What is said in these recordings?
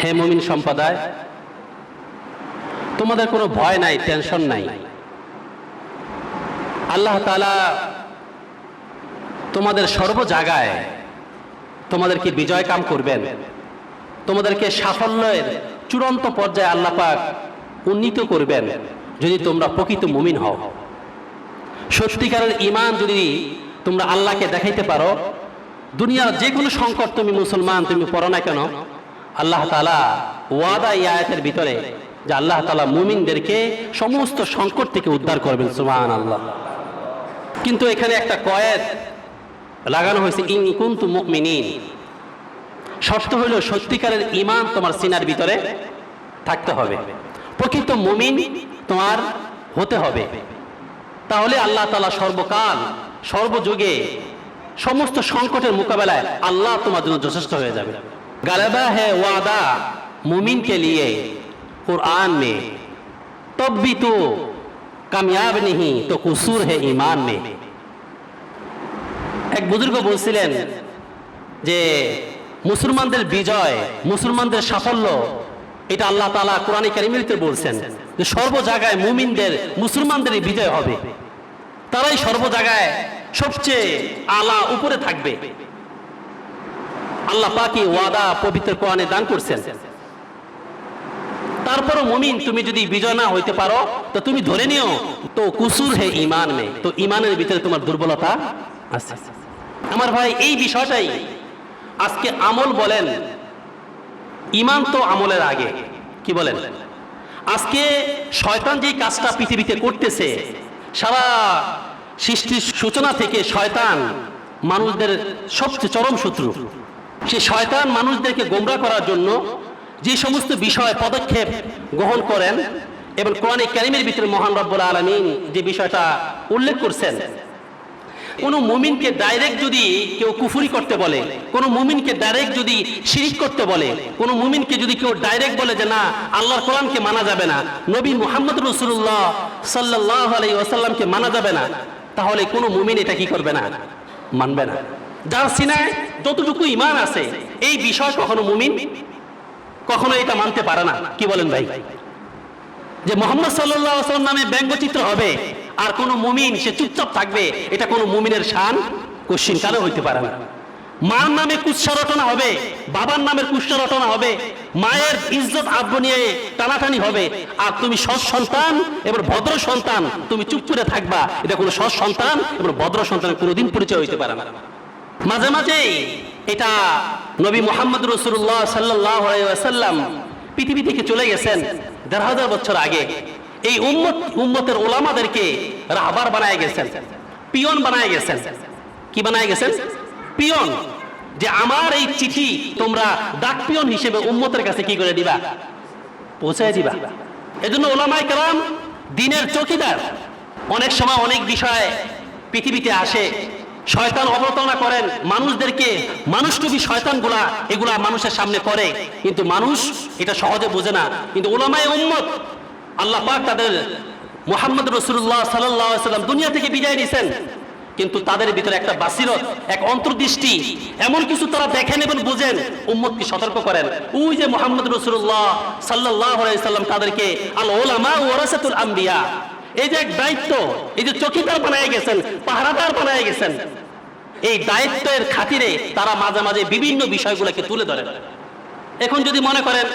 হে মুমিন সম্প্রদায়, তোমাদের কোনো ভয় নাই, টেনশন নাই। আল্লাহ তাআলা তোমাদের সর্ব জায়গায় তোমাদেরকে বিজয় কাম করবেন, তোমাদেরকে সাফল্যের চূড়ান্ত পর্যায়ে আল্লাহ পাক উন্নীত করবেন যদি তোমরা প্রকৃত মুমিন হও। সত্যিকারের ঈমান যদি তোমরা আল্লাহকে দেখাইতে পারো, দুনিয়ার যে কোনো সংকট তুমি মুসলমান তুমি পড়ো না কেন, আল্লাহ তাআলা ওয়াদা এই আয়াতের ভিতরে যে আল্লাহ তাআলা মুমিনদেরকে সমস্ত সংকট থেকে উদ্ধার করবেন। সুবহানাল্লাহ। কিন্তু এখানে একটা কয়েদ লাগানো হয়েছে, ইন কুনতুম মুমিনিন। শর্ত হলো সত্যিকারের ঈমান তোমার সিনার ভিতরে থাকতে হবে, প্রকৃত মুমিন তোমার হতে হবে। তাহলে আল্লাহ তাআলা সর্বকাল সর্বযুগে সমস্ত সংকটের মোকাবেলায় আল্লাহ তোমার জন্য যথেষ্ট হয়ে যাবে। গালাবা है वादा मुमिन के लिए कुरान में, तब भी तो कामयाब नहीं तो कुसूर है ईमान में। এক বুজুর্গ বলছিলেন যে মুসলমানদের বিজয়, মুসলমানদের সাফল্য এটা আল্লাহ তাআলা কোরআনে কারীমে বলছেন যে সর্ব জায়গায় মুমিনদের মুসলমানদেরই বিজয় হবে, তারাই সর্ব জায়গায় সবচেয়ে আলা উপরে থাকবে। আল্লাহ পাকই ওয়াদা পবিত্র কোরআনে দান করছেন। তারপরও মুমিন তুমি যদি বিজয় না হইতে পারো তো তুমি ধরে নিও তো কুসুর হে ঈমান মে, তো ঈমানের ভিতরে তোমার দুর্বলতা আছে। আমার ভাই, এই বিষয়টাই আজকে আমল বলেন, ঈমান তো আমলের আগে, কি বলেন? আজকে শয়তান যেই কাজটা পৃথিবীতে করতেছে, সারা সৃষ্টির সূচনা থেকে শয়তান মানুষদের সবচেয়ে চরম শত্রু। সে শয়তান মানুষদেরকে গোমরা করার জন্য যে সমস্ত বিষয় পদক্ষেপ গ্রহণ করেন, এবং কোরআনে কারীমের ভিতরে মহান রব্বুল আলামিন যে বিষয়টা উল্লেখ করছেন, কোন মুমিনকে ডাইরেক্ট যদি কেউ কুফরি করতে বলে, কোন মুমিনকে ডাইরেক্ট যদি শিরিক করতে বলে, কোন মুমিনকে যদি কেউ ডাইরেক্ট বলে যে না আল্লাহর কোরআনকে মানা যাবে না, নবী মুহাম্মদ রাসূলুল্লাহ সাল্লাল্লাহু আলাইহি ওয়াসাল্লামকে মানা যাবে না, তাহলে কোন মুমিন এটা কি করবে না? মানবে না। যার সিনায় যতটুকু ঈমান আছে এই বিষয় কখনো মুমিন কখনো এটা মানতে পারে না। কি বলেন ভাই? যে মুহাম্মদ সাল্লাল্লাহু আলাইহি ওয়াসাল্লাম নামে ব্যঙ্গচিত্র হবে আর কোন মুমিন সে চুপচাপ থাকবে, এটা কোন মুমিনের শান কোশ্চিন কালে হইতে পারে না। মার নামে কুৎসা রটনা হবে, বাবার নামের কুৎসা রটনা হবে, মায়ের ইজ্জত আব্রু নিয়ে টানাটানি হবে, আর তুমি সৎ সন্তান এবং ভদ্র সন্তান তুমি চুপ করে থাকবা, এটা কোনো সৎ সন্তান এবং ভদ্র সন্তানের কোনোদিন পরিচয় হইতে পারে না। মাঝে মাঝে এটা নবী মুহাম্মদ রাসূলুল্লাহ সাল্লাল্লাহু আলাইহি ওয়াসাল্লাম পৃথিবী থেকে চলে গেছেন ১৫০০ বছর আগে। এই উম্মতের ওলামাদেরকে রাহবার বানায় গেছেন, পিয়ন বানায় গেছেন। কি বানায় গেছেন? পিয়ন। যে আমার এই চিঠি তোমরা ডাক পিয়ন হিসেবে উম্মতের কাছে কি করে দিবা? পৌঁছায় দিবা। এজন্য ওলামায়ে কেরাম দ্বীনের চৌকিদার। অনেক সময় অনেক বিষয় পৃথিবীতে আসে, শয়তান অবতারণা করেন মানুষদেরকে, মানুষটুকু শয়তানগুলা এগুলা মানুষের সামনে করে, কিন্তু মানুষ এটা সহজে বোঝে না। কিন্তু উলামায়ে উম্মত আল্লাহ পাক তাদের মুহাম্মদ রাসূলুল্লাহ সাল্লাল্লাহু আলাইহি ওয়াসাল্লাম দুনিয়া থেকে বিদায় নিছেন, কিন্তু তাদের ভিতরে একটা বাসিরত, এক অন্তর্দৃষ্টি, এমন কিছু তারা দেখেন এবং বুঝেন, উম্মতকে সতর্ক করেন। ওই যে মুহাম্মদ রাসূলুল্লাহ সাল্লাল্লাহু আলাইহি ওয়াসাল্লাম তাদেরকে আল উলামা ওয়ারাসাতুল আম্বিয়া, এই যে এক দায়িত্ব, এই যে চৌকিদার বানায় গেছেন, পাহারাদার বানায় গেছেন, এই দায়িত্বের খাতিরে তারা মাঝে মাঝে বিভিন্ন বিষয়গুলোকে তুলে ধরেন। এখন যদি মনে করেন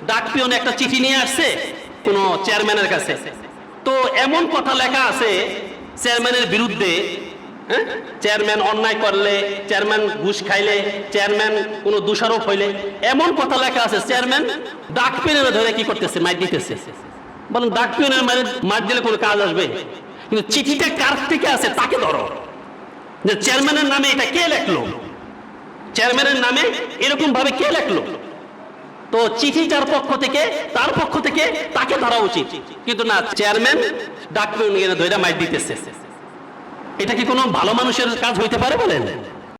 ডাক পিয়ন একটা চিঠি নিয়ে আসছে কোন চেয়ারম্যানের কাছে, তো এমন কথা লেখা আছে চেয়ারম্যানের বিরুদ্ধে, চেয়ারম্যান অন্যায় করলে, চেয়ারম্যান ঘুষ খাইলে, চেয়ারম্যান কোনো দোষারোপ হইলে এমন কথা লেখা আছে, চেয়ারম্যান ডাক পিয়নের ধরে কি করতেছে? মাইর দিতেছে। বলেন ডাক পিয়নের মাইর দিলে কোনো কাজ আসবে? কিন্তু চিঠিটা কার থেকে আছে তাকে ধরো, যে চেয়ারম্যানের নামে এটা কে লেখলো, চেয়ারম্যানের নামে এরকম ভাবে কে লেখলো, তো চিঠি যার পক্ষ থেকে তার পক্ষ থেকে তাকে ধরা উচিত। কিন্তু না, চেয়ারম্যান ডাক পিয়ন ধরে মাইর দিতেছে। এটা কি কোনো ভালো মানুষের কাজ হইতে পারে বলেন?